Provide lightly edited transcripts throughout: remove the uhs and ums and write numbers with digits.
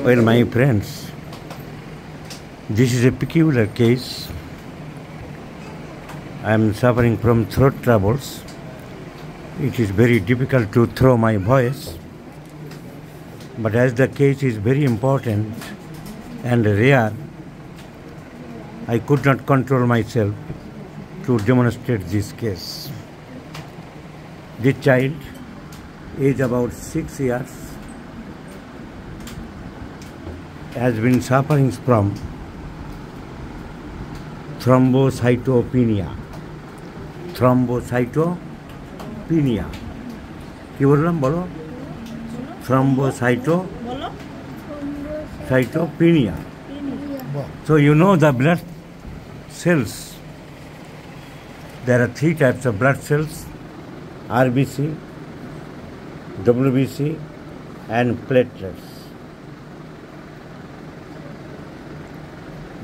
Well, my friends, this is a peculiar case. I am suffering from throat troubles. It is very difficult to throw my voice. But as the case is very important and rare, I could not control myself to demonstrate this case. This child, age about 6 years, has been suffering from thrombocytopenia. Thrombocytopenia. কি বললাম বলো? Thrombocytopenia. So you know the blood cells. There are 3 types of blood cells: RBC, WBC, and platelets.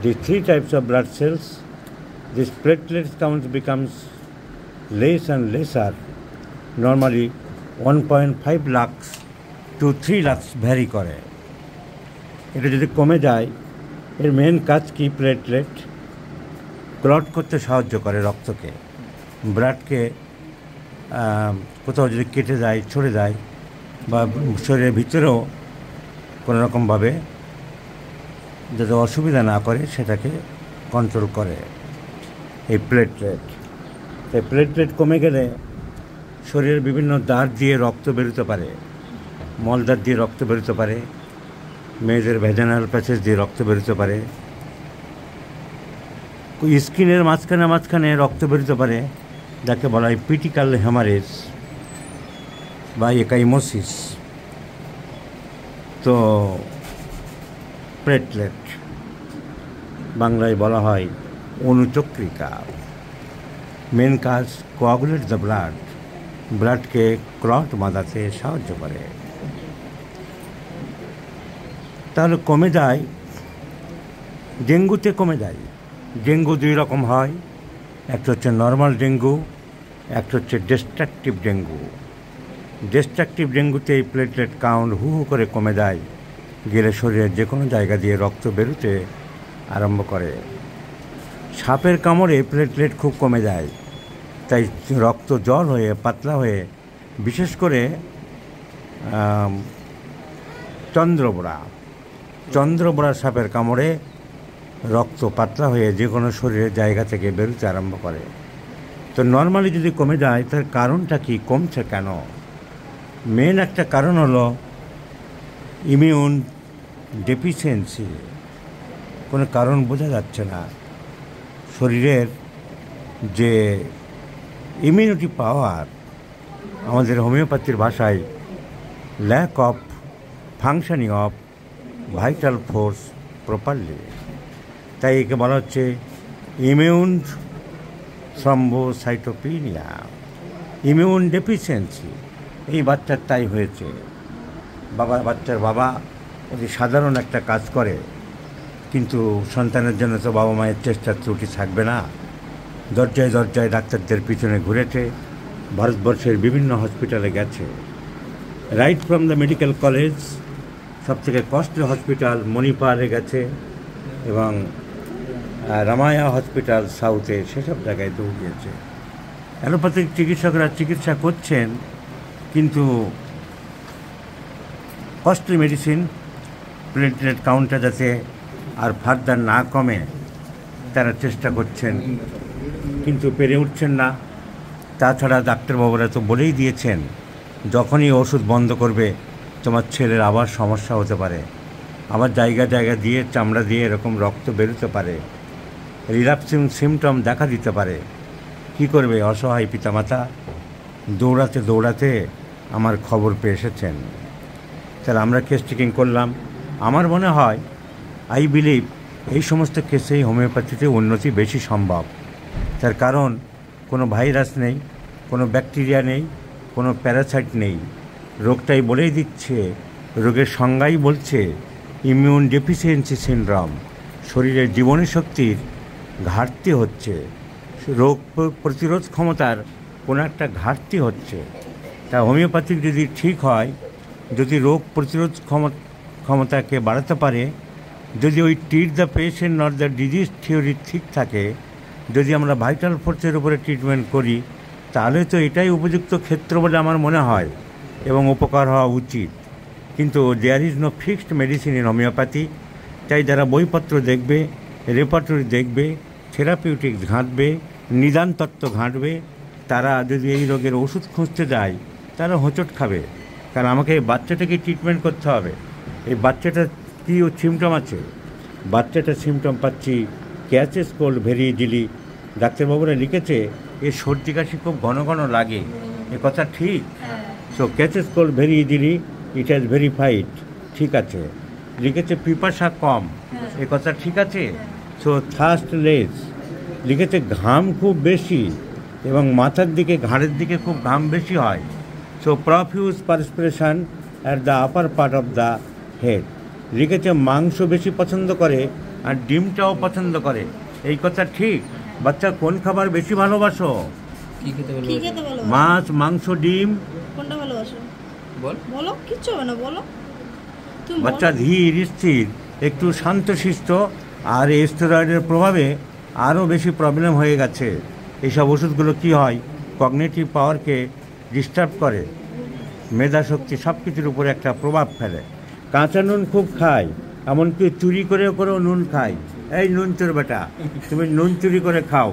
These 3 types of blood cells, this platelets count becomes less and lesser. Normally 1.5 lakhs to 3 lakhs vary করে। এটা যদি কমে যায়, এর main কাজ কি? Platelet clot করতে সাহায্য করে রক্তকে, ব্লাডকে কোথাও যদি কেটে যায়, ছড়ে যায় বা শরীরের ভিতরেও কোনো রকমভাবে যাতে অসুবিধা না করে সেটাকে কন্ট্রোল করে এই প্লেটলেট। এই প্লেটলেট কমে গেলে শরীরের বিভিন্ন দ্বার দিয়ে রক্ত বেরোতে পারে, মলদ্বার দিয়ে রক্ত বেরোতে পারে, মেয়েদের ভ্যাজানাল প্যাসেজ দিয়ে রক্ত বেরোতে পারে, স্কিনের মাঝখানে রক্ত বেরোতে পারে, যাকে বলা হয় পিটিক্যাল হেমারেজ বা একাইমোসিস। তো প্লেটলেট বাংলায় বলা হয় অনুচক্রিকা। মেন কাজ কোয়াগুলেট দ্য ব্লাডকে ক্লট বাঁধাতে সাহায্য করে। তাহলে কমে যায়, ডেঙ্গুতে কমে যায়। ডেঙ্গু 2 রকম হয়, একটা হচ্ছে নর্মাল ডেঙ্গু, একটা হচ্ছে ডিস্ট্রাকটিভ ডেঙ্গু। ডিস্ট্রাকটিভ ডেঙ্গুতে এই প্লেটলেট কাউন্ট হু করে কমে যায়, গেলে শরীরের যে কোনো জায়গা দিয়ে রক্ত বেরোতে আরম্ভ করে। সাপের কামড়ে প্লেটলেট খুব কমে যায়, তাই রক্ত জল হয়ে পাতলা হয়ে, বিশেষ করে চন্দ্রবোড়া সাপের কামড়ে রক্ত পাতলা হয়ে যে কোনো শরীরের জায়গা থেকে বেরোতে আরম্ভ করে। তো নর্মালি যদি কমে যায়, তার কারণটা কি? কমছে কেন? মেন একটা কারণ হলো ইমিউন ডেফিসিয়েন্সি। কোনো কারণ বোঝা যাচ্ছে না। শরীরের যে ইমিউনিটি পাওয়ার, আমাদের হোমিওপ্যাথির ভাষায় lack of functioning of vital force properly, তাই একে বলা হচ্ছে ইমিউন থ্রম্বোসাইটোপিনিয়া, ইমিউন ডেফিসিয়েন্সি। এই বাচ্চার তাই হয়েছে। বাচ্চার বাবা অতি সাধারণ একটা কাজ করে, কিন্তু সন্তানের জন্য তো বাবা মায়ের চেষ্টার ত্রুটি থাকবে না। দরজায় দরজায় ডাক্তারদের পিছনে ঘুরেছে, ভারতবর্ষের বিভিন্ন হসপিটালে গেছে। Right from the medical college, সবথেকে কস্টলি হসপিটাল মণিপালে গেছে, এবং রামায়া হসপিটাল সাউথে, সেসব জায়গায় দৌড়িয়েছে। অ্যালোপ্যাথিক চিকিৎসকরা চিকিৎসা করছেন, কিন্তু কস্টলি মেডিসিন, প্লেটলেট কাউন্টটা যাতে আর ফার্দার না কমে তারা চেষ্টা করছেন, কিন্তু পেরে উঠছেন না। তাছাড়া ডাক্তারবাবুরা তো বলেই দিয়েছেন, যখনই ওষুধ বন্ধ করবে তোমার ছেলের আবার সমস্যা হতে পারে, আবার জায়গা দিয়ে চামড়া দিয়ে এরকম রক্ত বেরোতে পারে, রিল্যাপসিং সিমটম দেখা দিতে পারে। কি করবে অসহায় পিতামাতা? দৌড়াতে আমার খবর পেয়ে এসেছেন। তাহলে আমরা কেস টেকিং করলাম। আমার মনে হয়, আই বিলিভ, এই সমস্ত কেসেই হোমিওপ্যাথিতে উন্নতি বেশি সম্ভব। তার কারণ কোনো ভাইরাস নেই, কোনো ব্যাকটেরিয়া নেই, কোনো প্যারাসাইট নেই। রোগটাই বলেই দিচ্ছে, রোগের সংজ্ঞাই বলছে ইমিউন ডেফিসিয়েন্সি সিনড্রোম। শরীরের জীবনী শক্তির ঘাটতি হচ্ছে, রোগ প্রতিরোধ ক্ষমতার কোনো একটা ঘাটতি হচ্ছে। তা হোমিওপ্যাথিক যদি ঠিক হয়, যদি রোগ প্রতিরোধ ক্ষমতাকে বাড়াতে পারে, যদি ওই treat the patient not the disease theory ঠিক থাকে, যদি আমরা ভাইটাল ফোর্সের উপরে ট্রিটমেন্ট করি, তাহলে তো এটাই উপযুক্ত ক্ষেত্র বলে আমার মনে হয় এবং উপকার হওয়া উচিত। কিন্তু there is no fixed medicine in homeopathy. তাই যারা বইপত্র দেখবে, রেপার্টরি দেখবে, থেরাপিউটিক্স ঘাঁটবে, নিদান তত্ত্ব ঘাঁটবে, তারা যদি এই রোগের ওষুধ খুঁজতে যায় তারা হোঁচট খাবে। কারণ আমাকে এই বাচ্চাটাকে ট্রিটমেন্ট করতে হবে। এই বাচ্চাটার কী সিমটম আছে? বাচ্চাটার সিমটম পাচ্ছি ক্যাচেস কোল্ড ভেরি ইজিলি। ডাক্তারবাবুরা লিখেছে এর সর্দি কাশি খুব ঘন ঘন লাগে, এ কথা ঠিক? So catches cold very easily, it has verified, ঠিক আছে। লিখেছে পিপাসা কম, এ কথা ঠিক আছে। So thirst less. লিখেছে ঘাম খুব বেশি এবং মাথার দিকে, ঘাড়ের দিকে খুব ঘাম বেশি হয়। So profuse perspiration at the upper part of the head. লিখেছে মাংস বেশি পছন্দ করে আর ডিমটাও পছন্দ করে, এই কথা ঠিক? বাচ্চা কোন খাবার বেশি ভালোবাসো? মাছ, মাংস, ডিম? কোনটা ভালোবাসো বলো, কিচ্ছু হবে না, বলো। বাচ্চা ধীর স্থির, একটু শান্তশিষ্ট, আর স্টেরয়েডের প্রভাবে আরও বেশি প্রবলেম হয়ে গেছে। এইসব ওষুধগুলো কী হয়, কগনিটিভ পাওয়ারকে ডিস্টার্ব করে, মেধাশক্তি সব কিছুর উপরে একটা প্রভাব ফেলে। কাঁচা নুন খুব খায়, এমনকি চুরি করেও নুন খায়। এই নুন চোর বেটা, তুমি নুন চুরি করে খাও।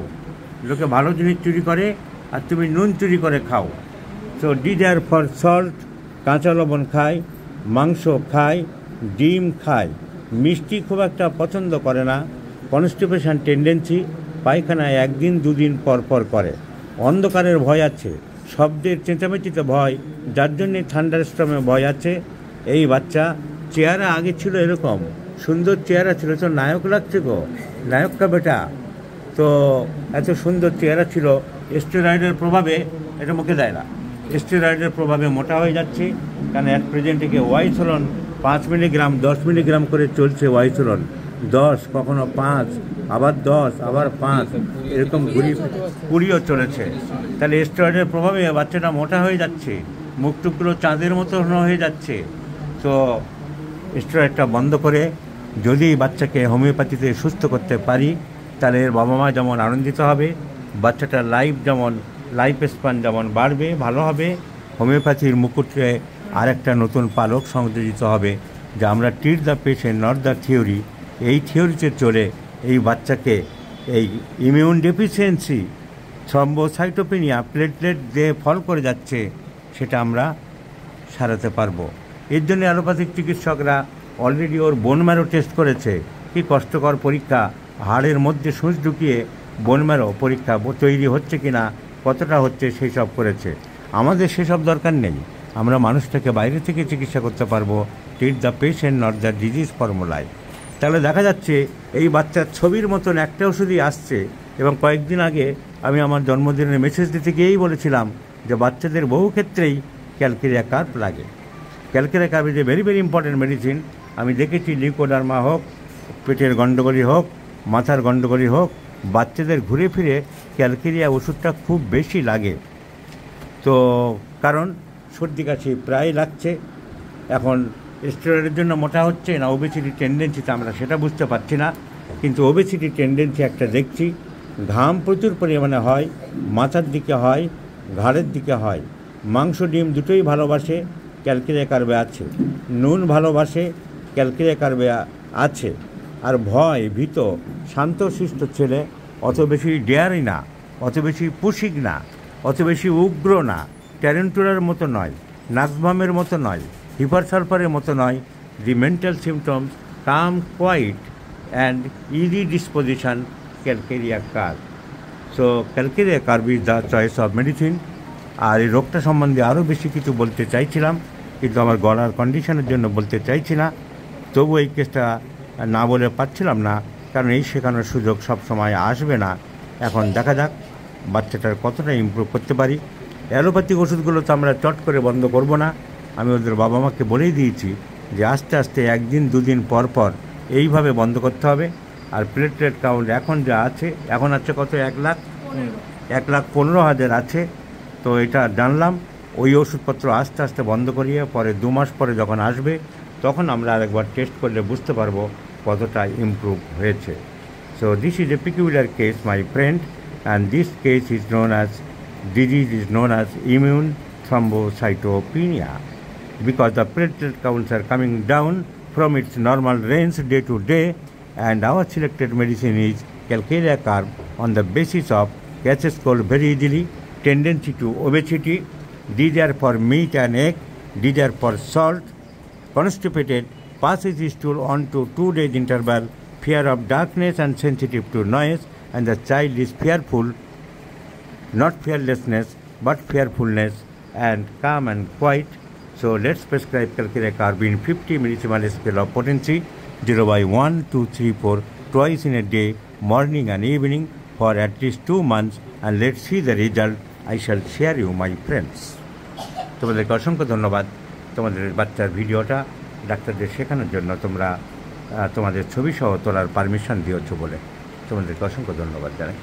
লোকে ভালো জিনিস চুরি করে আর তুমি নুন চুরি করে খাও। সো ডিজায়ার ফর সল্ট, কাঁচা লবণ খায়, মাংস খায়, ডিম খায়, মিষ্টি খুব একটা পছন্দ করে না। কনস্টিপেশন টেন্ডেন্সি, পায়খানায় একদিন দুদিন পর পর করে। অন্ধকারের ভয় আছে, শব্দের চেঁচামেচিতে ভয়, যার জন্যে থান্ডার স্টর্মে ভয় আছে। এই বাচ্চা চেহারা আগে ছিল এরকম সুন্দর চেহারা ছিল, তো নায়ক লাগছে গো, নায়কটা বেটা। তো এত সুন্দর চেহারা ছিল, স্টেরয়েডের প্রভাবে এটা মুখে দেয় না, স্টেরয়েডের প্রভাবে মোটা হয়ে যাচ্ছে। কারণ এক প্রেজেন্টে ওয়াইসোলন 5 মিলিগ্রাম 10 মিলিগ্রাম করে চলছে, ওয়াইসোলন 10, কখনো 5, আবার 10, আবার 5, এরকম 20ও চলেছে। তাহলে স্টেরয়েডের প্রভাবে বাচ্চাটা মোটা হয়ে যাচ্ছে, মুখ টুকরো চাঁদের মতো হয়ে যাচ্ছে। তো স্টেরয়েডটা বন্ধ করে যদি বাচ্চাকে হোমিওপ্যাথিতে সুস্থ করতে পারি, তাহলে এর বাবা মা যেমন আনন্দিত হবে, বাচ্চাটার লাইফ স্প্যান যেমন বাড়বে, ভালো হবে। হোমিওপ্যাথির মুকুটে আরেকটা নতুন পালক সংযোজিত হবে, যে আমরা treat the patient not the theory, এই থিওরিতে চলে এই বাচ্চাকে এই ইমিউন ডেফিসিয়েন্সি, থ্রম্বোসাইটোপেনিয়া, প্লেটলেট যে ফল করে যাচ্ছে, সেটা আমরা সারাতে পারবো। এর জন্য অ্যালোপ্যাথিক চিকিৎসকরা অলরেডি ওর বোন ম্যারো টেস্ট করেছে। কি কষ্টকর পরীক্ষা, হাড়ের মধ্যে সূচ ঢুকিয়ে বোন ম্যারো পরীক্ষা তৈরি হচ্ছে কি না, কতটা হচ্ছে, সেই সব করেছে। আমাদের সেসব দরকার নেই, আমরা মানুষটাকে বাইরে থেকে চিকিৎসা করতে পারবো, treat the patient not the disease ফর্মুলায়। তাহলে দেখা যাচ্ছে এই বাচ্চার ছবির মতন একটা ওষুধই আসছে। এবং কয়েকদিন আগে আমি আমার জন্মদিনের মেসেজ দিতে গিয়েই বলেছিলাম যে বাচ্চাদের বহু ক্ষেত্রেই ক্যালকেরিয়া কার্প লাগে। Calcarea carp is a very very important medicine. আমি দেখেছি লিউকোডার্মা হোক, পেটের গণ্ডগোলই হোক, মাথার গণ্ডগোলই হোক, বাচ্চাদের ঘুরে ফিরে ক্যালকেরিয়া ওষুধটা খুব বেশি লাগে। তো কারণ সর্দি কাশি প্রায় লাগছে। এখন স্টেরয়েডের জন্য মোটা হচ্ছে না ওবেসিটি টেন্ডেন্সিতে, আমরা সেটা বুঝতে পারছি না। কিন্তু ওবেসিটি টেন্ডেন্সি একটা দেখছি, ঘাম প্রচুর পরিমাণে হয়, মাথার দিকে হয়, ঘাড়ের দিকে হয়। মাংস ডিম দুটোই ভালোবাসে, ক্যালকেরিয়া কার্বে আছে। নুন ভালোবাসে, ক্যালকেরিয়া কার্বে আছে। আর ভয় ভীত শান্তশিষ্ট ছেলে, অত বেশি ডেয়ারি না, অত বেশি পুশিক না, অত বেশি উগ্র না, ট্যারেন্টুলার মতো নয়, নাকভামের মতো নয়, হিপারসালফারের মতো নয়। The mental symptoms come quiet and easy disposition, calcarea carb. So calcarea carb is the choice of medicine. আর এই রোগটা সম্বন্ধে আরও বেশি কিছু বলতে চাইছিলাম, কিন্তু আমার গলার কন্ডিশনের জন্য বলতে চাইছি না। তবু এই কেসটা না বলে পারছিলাম না, কারণ এই শেখানোর সুযোগ সব সময় আসবে না। এখন দেখা যাক বাচ্চাটার কতটা ইমপ্রুভ করতে পারি। অ্যালোপ্যাথিক ওষুধগুলো তো আমরা চট করে বন্ধ করব না। আমি ওদের বাবা মাকে বলেই দিয়েছি যে আস্তে আস্তে 1 দিন 2 দিন পর পর এইভাবে বন্ধ করতে হবে। আর প্লেটলেট কাউন্ট এখন যা আছে, এখন আছে কত, 1,15,000 আছে। তো এটা জানলাম, ওই ওষুধপত্র আস্তে আস্তে বন্ধ করিয়ে পরে 2 মাস পরে যখন আসবে তখন আমরা আরেকবার টেস্ট করলে বুঝতে পারবো কতটা ইমপ্রুভ হয়েছে। So this is a peculiar case my friend, and this case is known as disease is known as immune thrombocytopenia, because the platelet counts are coming down from its normal range day to day, and our selected medicine is calcarea carb on the basis of catches cold very easily, tendency to obesity, desire for meat and egg, desire for salt, constipated, passes stool on to 2 days interval, fear of darkness and sensitive to noise, and the child is fearful, not fearlessness but fearfulness, and calm and quiet. So let's prescribe calcarea carb in 50 millisievert scale of potency 0/1, 2, 3, 4 twice in a day, morning and evening, for at least 2 months, and let's see the result. I shall share you, my friends. তোমাদেরকে অসংখ্য ধন্যবাদ তোমাদের বাচ্চার ভিডিওটা ডাক্তারদের শেখানোর জন্য তোমরা তোমাদের ছবি সহ তোলার পারমিশন দিয়েছো বলে তোমাদেরকে অসংখ্য ধন্যবাদ জানাই।